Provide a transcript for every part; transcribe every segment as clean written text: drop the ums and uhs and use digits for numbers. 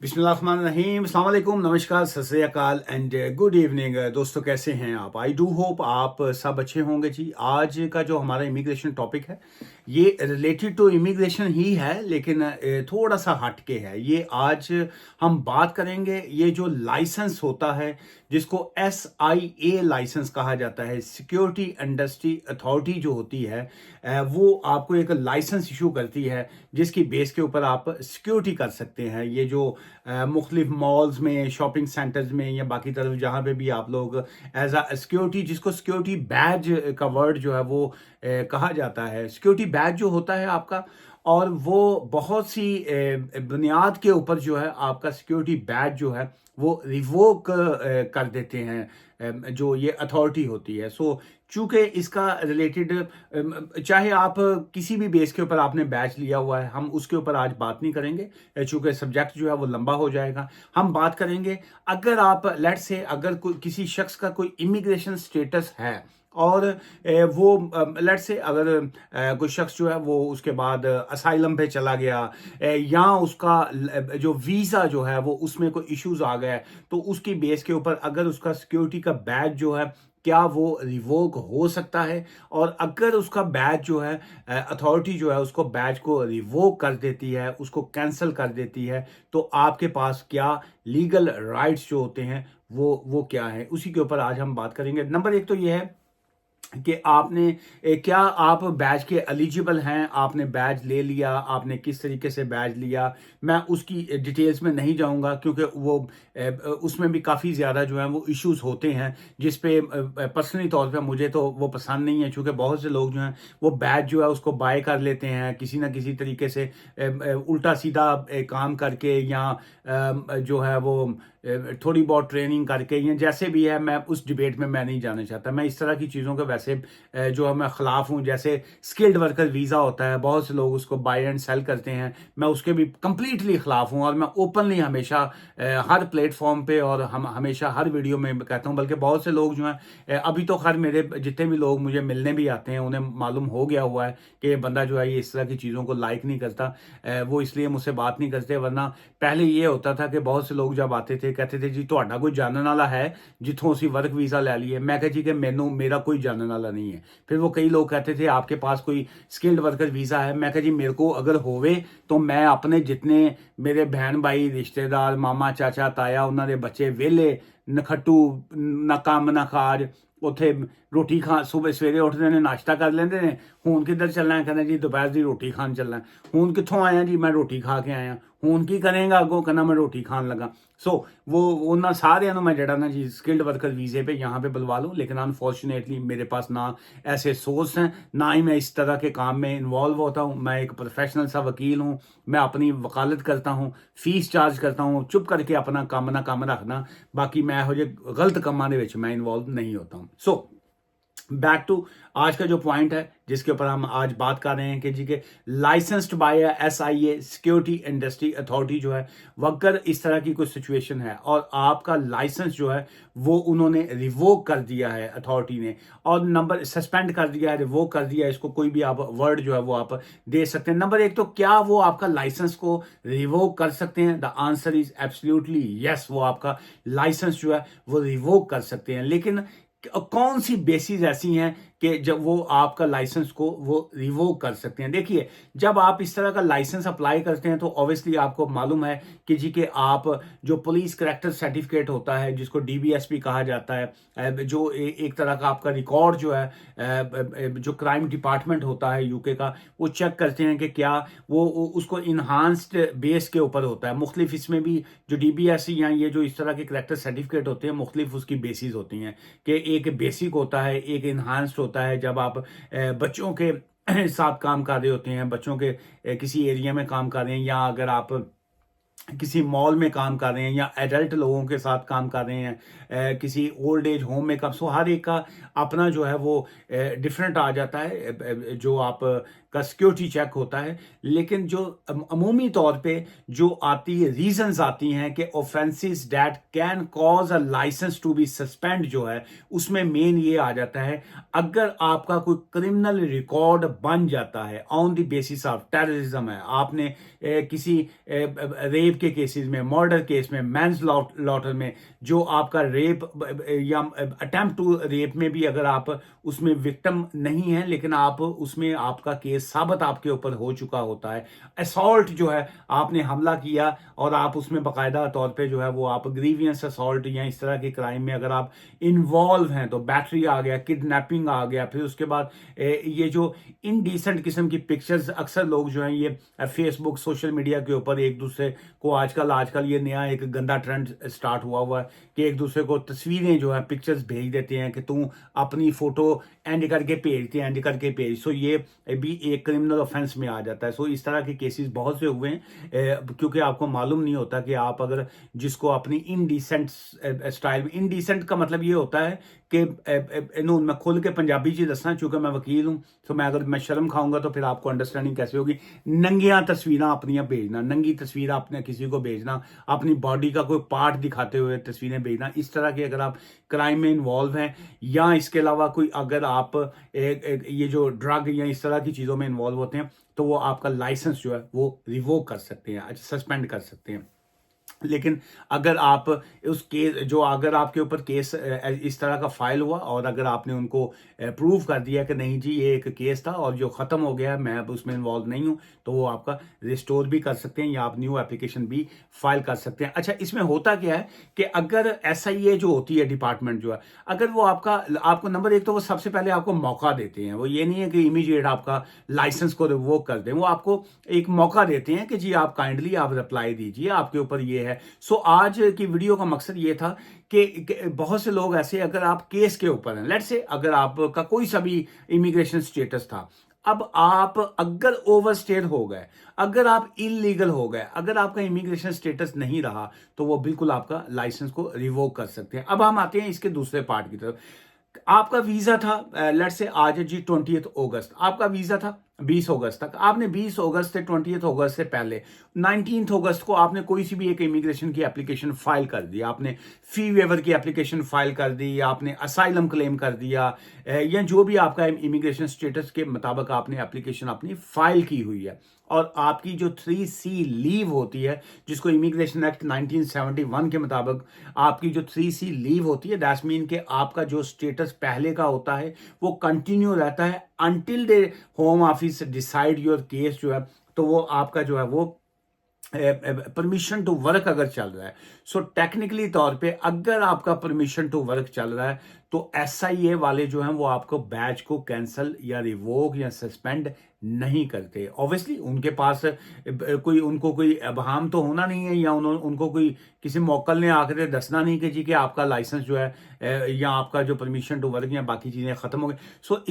बिस्मिल्लाहिर्रहमानिर्रहीम, अस्सलाम वालेकुम, नमस्कार, सत श्री अकाल एंड गुड इवनिंग। दोस्तों, कैसे हैं आप? आई डू होप आप सब अच्छे होंगे जी। आज का जो हमारा इमिग्रेशन टॉपिक है ये रिलेटेड टू इमिग्रेशन ही है, लेकिन थोड़ा सा हट के है। ये आज हम बात करेंगे ये जो लाइसेंस होता है जिसको SIA लाइसेंस कहा जाता है, सिक्योरिटी इंडस्ट्री अथॉरिटी जो होती है वो आपको एक लाइसेंस इशू करती है जिसकी बेस के ऊपर आप सिक्योरिटी कर सकते हैं। ये जो मुख्तलिफ मॉल्स में, शॉपिंग सेंटर्स में या बाकी तरफ जहाँ पे भी आप लोग एज अ सिक्योरिटी, जिसको सिक्योरिटी बैज का वर्ड जो है वो कहा जाता है। सिक्योरिटी बैज जो होता है आपका, और वो बहुत सी बुनियाद के ऊपर जो है आपका सिक्योरिटी बैज जो है वो रिवोक कर देते हैं जो ये अथॉरिटी होती है। सो चूंकि इसका रिलेटेड चाहे आप किसी भी बेस के ऊपर आपने बैच लिया हुआ है, हम उसके ऊपर आज बात नहीं करेंगे चूंकि सब्जेक्ट जो है वो लंबा हो जाएगा। हम बात करेंगे अगर आप लेट्स से अगर कोई किसी शख्स का कोई इमिग्रेशन स्टेटस है और वो लेट्स से अगर कोई शख्स जो है वो उसके बाद असाइलम पे चला गया या उसका जो वीज़ा जो है वो उसमें कोई इश्यूज आ गए, तो उसकी बेस के ऊपर अगर उसका सिक्योरिटी का बैज जो है क्या वो रिवोक हो सकता है। और अगर उसका बैच जो है अथॉरिटी जो है उसको बैच को रिवोक कर देती है, उसको कैंसिल कर देती है, तो आपके पास क्या लीगल राइट्स जो होते हैं वो क्या है, उसी के ऊपर आज हम बात करेंगे। नंबर एक तो ये है कि आपने क्या आप बैच के एलिजिबल हैं, आपने बैच ले लिया, आपने किस तरीके से बैच लिया। मैं उसकी डिटेल्स में नहीं जाऊंगा क्योंकि वो उसमें भी काफ़ी ज़्यादा जो है वो इश्यूज होते हैं जिस पे पर्सनली तौर पे मुझे तो वो पसंद नहीं है, क्योंकि बहुत से लोग जो हैं वो बैच जो है उसको बाय कर लेते हैं किसी ना किसी तरीके से उल्टा सीधा काम करके या जो है वो थोड़ी बहुत ट्रेनिंग करके या जैसे भी है। मैं उस डिबेट में मैं नहीं जाना चाहता। मैं इस तरह की चीज़ों के वैसे जो है मैं ख़िलाफ़ हूँ। जैसे स्किल्ड वर्कर वीज़ा होता है, बहुत से लोग उसको बाय एंड सेल करते हैं, मैं उसके भी कंप्लीटली ख़िलाफ़ हूँ और मैं ओपनली हमेशा हर प्लेटफॉर्म पे और हम हमेशा हर वीडियो में कहता हूँ। बल्कि बहुत से लोग जो हैं अभी तो खैर मेरे जितने भी लोग मुझे मिलने भी आते हैं उन्हें मालूम हो गया हुआ है कि ये बंदा जो है ये इस तरह की चीज़ों को लाइक नहीं करता, वो इसलिए मुझसे बात नहीं करते। वरना पहले ये होता था कि बहुत से लोग जब आते थे कहते थे जी ਤੁਹਾਡਾ कोई जानने वाला है जिथों ਅਸੀਂ वर्क वीज़ा ले लिए। मैं कहा जी कि मैनू मेरा कोई जानने वाला नहीं है। फिर वो कई लोग कहते थे आपके पास कोई स्किल्ड वर्कर वीज़ा है। मैं कहा जी मेरे को अगर होवे तो मैं अपने जितने मेरे बहन भाई रिश्तेदार मामा चाचा ताया उन्होंने बच्चे वेले नखट्टू ना काम ना काज ਉੱਥੇ ਰੋਟੀ ਖਾ ਸੁਬਹ ਸਵੇਰੇ ਉੱਠਦੇ ਨੇ ਨਾਸ਼ਤਾ ਕਰ ਲੈਂਦੇ ਨੇ। ਹੁਣ ਕਿੱਧਰ ਚੱਲਣਾ ਹੈ? ਕਹਿੰਦਾ ਜੀ ਦੁਪਹਿਰ ਦੀ ਰੋਟੀ ਖਾਣ ਚੱਲਣਾ। ਹੁਣ ਕਿੱਥੋਂ ਆਇਆ ਜੀ? ਮੈਂ ਰੋਟੀ ਖਾ ਕੇ ਆਇਆ। ਹੁਣ ਕੀ ਕਰੇਗਾ ਅੱਗੋਂ? ਕਹਿੰਦਾ मैं रोटी खान लगा। सो वो उन्होंने सारे मैं जड़ा ना जी स्किल्ड वर्कर वीज़े पे यहाँ पे बुलवा लूँ, लेकिन अनफॉर्चुनेटली मेरे पास ना ऐसे सोर्स हैं, ना ही मैं इस तरह के काम में इन्वॉल्व होता हूँ। मैं एक प्रोफेशनल सा वकील हूँ, मैं अपनी वकालत करता हूँ, फीस चार्ज करता हूँ, चुप करके अपना काम ना काम रखना। बाकी मैं हो जे गलत कामां दे विच मैं इन्वॉल्व नहीं होता हूँ। सो बैक टू आज का जो पॉइंट है जिसके ऊपर हम आज बात कर रहे हैं कि जी के licensed by SIA security industry authority जो है, वो अगर इस तरह की कोई सिचुएशन है और आपका लाइसेंस जो है वो उन्होंने रिवोक कर दिया है अथॉरिटी ने, और नंबर सस्पेंड कर दिया है, रिवोक कर दिया है, इसको कोई भी आप वर्ड जो है वो आप दे सकते हैं। नंबर एक तो क्या वो आपका लाइसेंस को रिवोक कर सकते हैं? The answer is absolutely yes. वो आपका लाइसेंस जो है वो रिवोक कर सकते हैं, लेकिन कौन सी बेसिस ऐसी हैं कि जब वो आपका लाइसेंस को वो रिवोक कर सकते हैं? देखिए, जब आप इस तरह का लाइसेंस अप्लाई करते हैं तो ऑब्वियसली आपको मालूम है कि जी कि आप जो पुलिस करैक्टर सर्टिफिकेट होता है जिसको DBS भी कहा जाता है, जो एक तरह का आपका रिकॉर्ड जो है जो क्राइम डिपार्टमेंट होता है यूके का, वो चेक करते हैं कि क्या वो उसको इन्हांस्ड बेस के ऊपर होता है। मुख्तलिफ इसमें भी जो DBS या ये जो इस तरह के करैक्टर सर्टिफिकेट होते हैं मुख्तलिफ उसकी बेसिस होती हैं कि एक बेसिक होता है, एक इन्हांस्ड होता है। जब आप बच्चों के साथ काम कर रहे होते हैं, बच्चों के किसी एरिया में काम कर रहे हैं, या अगर आप किसी मॉल में काम कर रहे हैं या एडल्ट लोगों के साथ काम कर रहे हैं, किसी ओल्ड एज होम में काम। सो हर एक का अपना जो है वो डिफरेंट आ जाता है जो आप का सिक्योरिटी चेक होता है, लेकिन जो अमूमी तौर पे जो आती है रीजंस आती हैं कि offences that can cause a licence to be suspend जो है, उसमें मेन ये आ जाता है अगर आपका कोई क्रिमिनल रिकॉर्ड बन जाता है on the basis of terrorism है, आपने किसी रेप के केसेस में, मर्डर केस में, मैंस लॉटर में जो आपका रेप या अटेम्प्ट टू रेप में भी अगर आप उसमें विक्टिम नहीं है लेकिन आप उसमें आपका केस साबित आपके ऊपर हो चुका होता है, असॉल्ट जो है आपने हमला किया और आप उसमें बाकायदा तौर पे जो है वो आप ग्रीवियंस असॉल्ट या इस तरह के क्राइम में अगर आप इन्वॉल्व हैं तो बैटरी आ गया, किडनैपिंग आ गया, फिर उसके बाद ये जो इनडिसेंट किस्म की पिक्चर्स अक्सर लोग जो हैं ये फेसबुक सोशल मीडिया के ऊपर एक दूसरे को आजकल ये नया एक गंदा ट्रेंड स्टार्ट हुआ है कि एक दूसरे को तस्वीरें जो है पिक्चर्स भेज देते हैं कि तू अपनी फोटो एंड करके भेज। सो ये भी एक क्रिमिनल ऑफेंस में आ जाता है। सो इस तरह के केसेस बहुत से हुए हैं क्योंकि आपको मालूम नहीं होता कि आप अगर जिसको अपनी इनडिसेंट स्टाइल में, इनडिसेंट का मतलब ये होता है कि इन्होंने मैं खुल के पंजाबी जी दसना चूंकि मैं वकील हूं तो मैं अगर मैं शर्म खाऊंगा तो फिर आपको अंडरस्टैंडिंग कैसे होगी। नंगियां तस्वीरें अपनियां भेजना, नंगी तस्वीर आपने किसी को भेजना, अपनी बॉडी का कोई पार्ट दिखाते हुए तस्वीरें भेजना, इस तरह के अगर आप क्राइम में इन्वॉल्व हैं या इसके अलावा कोई अगर आप ये जो ड्रग या इस तरह की चीज़ों में इन्वॉल्व होते हैं तो वो आपका लाइसेंस जो है वो रिवोक कर सकते हैं, सस्पेंड कर सकते हैं। लेकिन अगर आप उस केस जो अगर आपके ऊपर केस इस तरह का फाइल हुआ और अगर आपने उनको प्रूव कर दिया कि नहीं जी ये एक केस था और जो ख़त्म हो गया है, मैं अब उसमें इन्वॉल्व नहीं हूं, तो वो आपका रिस्टोर भी कर सकते हैं या आप न्यू एप्लीकेशन भी फाइल कर सकते हैं। अच्छा, इसमें होता क्या है कि अगर SIA जो होती है डिपार्टमेंट जो है, अगर वो आपको नंबर एक तो वो सबसे पहले आपको मौका देते हैं, वो ये नहीं है कि इमीडिएट आपका लाइसेंस को रिवोक कर दें, वो आपको एक मौका देते हैं कि जी आप काइंडली आप रिप्लाई दीजिए, आपके ऊपर ये है। सो आज की वीडियो का मकसद ये था कि बहुत से लोग ऐसे अगर आप केस के ऊपर हैं, लेट्स से अगर आपका कोई सा भी इमिग्रेशन स्टेटस था, अब आप अगर ओवरस्टेड हो गए, अगर आप इलीगल हो गए, अगर आपका इमिग्रेशन स्टेटस नहीं रहा तो वो बिल्कुल आपका लाइसेंस को रिवोक कर सकते हैं। अब हम आते हैं इसके दूसरे पार्ट की तरफ। आपका वीजा था लेट्स से आज जी 20 अगस्त, आपका वीजा था 20 अगस्त तक, आपने 20 अगस्त से 20 अगस्त से पहले 19 अगस्त को आपने कोई सी भी एक इमिग्रेशन की एप्लीकेशन फाइल कर दी, आपने फी वेवर की एप्लीकेशन फाइल कर दी, आपने असाइलम क्लेम कर दिया या जो भी आपका इमिग्रेशन स्टेटस के मुताबिक आपने एप्लीकेशन अपनी फाइल की हुई है और आपकी जो 3C लीव होती है जिसको इमिग्रेशन एक्ट 1971 के मुताबिक आपकी जो 3C लीव होती है, दैट्स मीन कि आपका जो स्टेटस पहले का होता है वो कंटिन्यू रहता है until they home office decide your case जो है, तो वो आपका जो है वो परमिशन टू वर्क अगर चल रहा है। सो टेक्निकली तौर पे अगर आपका परमिशन टू वर्क चल रहा है तो SIA वाले जो हैं वो आपको बैच को कैंसिल या रिवोक या सस्पेंड नहीं करते। ऑब्वियसली उनके पास उनको कोई अबहाम तो होना नहीं है या उनको कोई किसी मोकल ने आकर दसना नहीं कि जी कि आपका लाइसेंस जो है या आपका जो परमिशन टू वर्क या बाकी चीज़ें ख़त्म हो गई। सो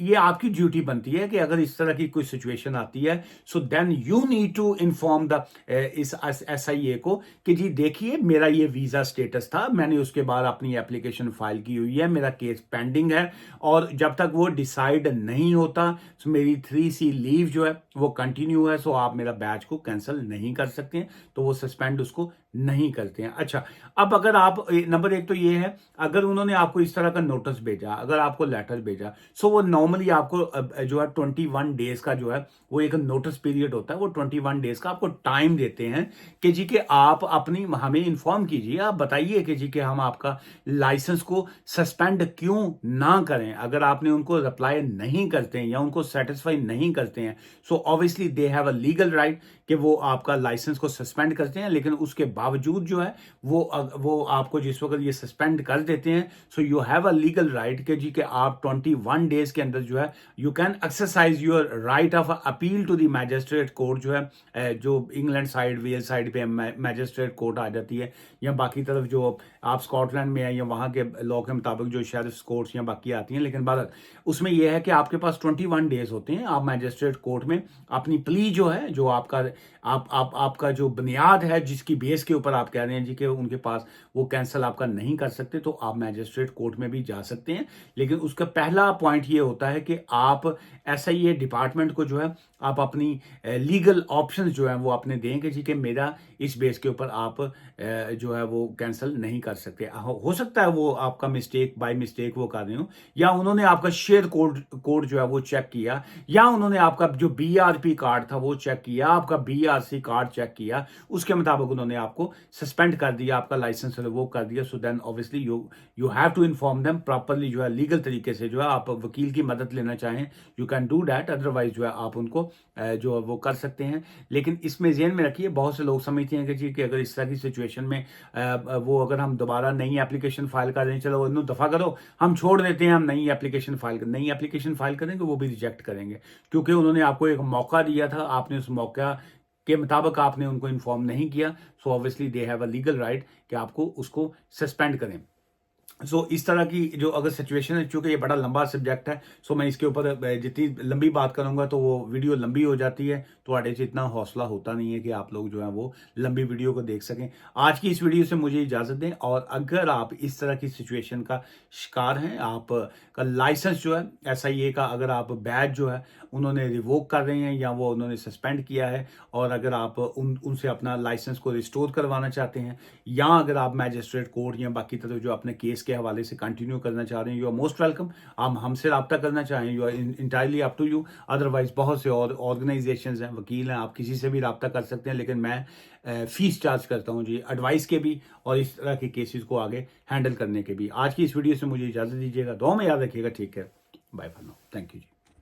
ये आपकी ड्यूटी बनती है कि अगर इस तरह की कोई सिचुएशन आती है so then you need to inform the इस SIA को कि जी देखिए मेरा ये वीज़ा स्टेटस था, मैंने उसके बाद अपनी एप्लीकेशन फाइल की हुई है, मेरा केस पेंडिंग है और जब तक वो डिसाइड नहीं होता सो मेरी 3C लीव जो है वो कंटिन्यू है, सो आप मेरा बैच को कैंसिल नहीं कर सकते हैं, तो वो सस्पेंड उसको नहीं करते हैं। अच्छा, अब अगर आप नंबर एक तो ये है अगर उन्होंने आपको इस तरह का नोटिस भेजा, अगर आपको लेटर भेजा, सो वो नॉर्मली आपको जो है 21 डेज का जो है वो एक नोटिस पीरियड होता है, वो 21 डेज का आपको टाइम देते हैं कि जी कि आप अपनी हमें इन्फॉर्म कीजिए, आप बताइए कि जी कि हम आपका लाइसेंस को सस्पेंड क्यों ना करें। अगर आपने उनको रिप्लाई नहीं करते हैं या उनको सेटिस्फाई नहीं करते हैं so obviously they have a legal right कि वो आपका लाइसेंस को सस्पेंड करते हैं, लेकिन उसके बावजूद जो है वो आपको जिस वक्त ये सस्पेंड कर देते हैं so you have a legal right कि जी कि आप 21 डेज के अंदर जो है you can exercise your right of appeal to the magistrate court जो है जो इंग्लैंड साइड वेल साइड पे मैजिस्ट्रेट कोर्ट आ जाती है या बाकी तरफ जो आप स्कॉटलैंड में है या वहाँ के लॉ के मुताबिक जो शेरिफ्स कोर्ट्स या बाकी आती हैं, लेकिन बाद उसमें यह है कि आपके पास 21 डेज होते हैं, आप मैजिस्ट्रेट कोर्ट में अपनी प्ली जो है जो आपका आपका जो बुनियाद है जिसकी बेस के ऊपर आप कह रहे हैं जी कि उनके पास वो कैंसिल आपका नहीं कर सकते, तो आप मैजिस्ट्रेट कोर्ट में भी जा सकते हैं। लेकिन उसका पहला पॉइंट ये होता है कि आप एसआईए डिपार्टमेंट को जो है आप अपनी लीगल ऑप्शंस जो है वो अपने देंगे जी कि मेरा इस बेस के ऊपर आप जो है वो कैंसिल नहीं कर सकते। हो सकता है वो आपका मिस्टेक बाय मिस्टेक वो कर रहे हो, या उन्होंने आपका शेयर कोड जो है वो चेक किया, या उन्होंने आपका जो बीआरपी कार्ड था वो चेक किया, आपका बीआरसी कार्ड चेक किया, उसके मुताबिक उन्होंने आपको सस्पेंड कर दिया, आपका लाइसेंस रिवोक कर दिया। So then obviously you have to inform them properly, जो है लीगल तरीके से जो है आप वकील की मदद लेना चाहें you can do that, otherwise जो है आप उनको जो है वो कर सकते हैं। लेकिन इसमें ज़हन में रखिए, बहुत से लोग समझते हैं कि जी कि अगर इस तरह की सिचुएशन में वो अगर हम दोबारा नई एप्लीकेशन फाइल कर दें, चलो इन्हों दफ़ा करो हम छोड़ देते हैं, हम नई एप्लीकेशन फाइल करेंगे, वो भी रिजेक्ट करेंगे, क्योंकि उन्होंने आपको एक मौका दिया था, आपने उस मौका के मुताबिक आपने उनको इन्फॉर्म नहीं किया। So obviously they have a legal right कि आपको उसको सस्पेंड करें। सो इस तरह की जो अगर सिचुएशन है, चूंकि ये बड़ा लंबा सब्जेक्ट है, सो मैं इसके ऊपर जितनी लंबी बात करूंगा तो वो वीडियो लंबी हो जाती है, तो आड़े से इतना हौसला होता नहीं है कि आप लोग जो है वो लंबी वीडियो को देख सकें। आज की इस वीडियो से मुझे इजाज़त दें, और अगर आप इस तरह की सिचुएशन का शिकार हैं, आप का लाइसेंस जो है एसआईए का, अगर आप बैच जो है उन्होंने रिवोक कर रहे हैं या वो उन्होंने सस्पेंड किया है, और अगर आप उनसे अपना लाइसेंस को रिस्टोर करवाना चाहते हैं, या अगर आप मैजिस्ट्रेट कोर्ट या बाकी तरह जो अपने केस के हवाले से कंटिन्यू करना चाह रहे हैं, यू आर मोस्ट वेलकम। आप हमसे रब्ता करना चाहें, you are entirely up to you. Otherwise बहुत से और ऑर्गेनाइजेशन हैं, वकील हैं, आप किसी से भी रब्ता कर सकते हैं, लेकिन मैं फीस चार्ज करता हूं जी एडवाइस के भी और इस तरह के केसेस को आगे हैंडल करने के भी। आज की इस वीडियो से मुझे इजाज़त दीजिएगा, दुआ में याद रखिएगा। ठीक है, bye for now, thank you ji.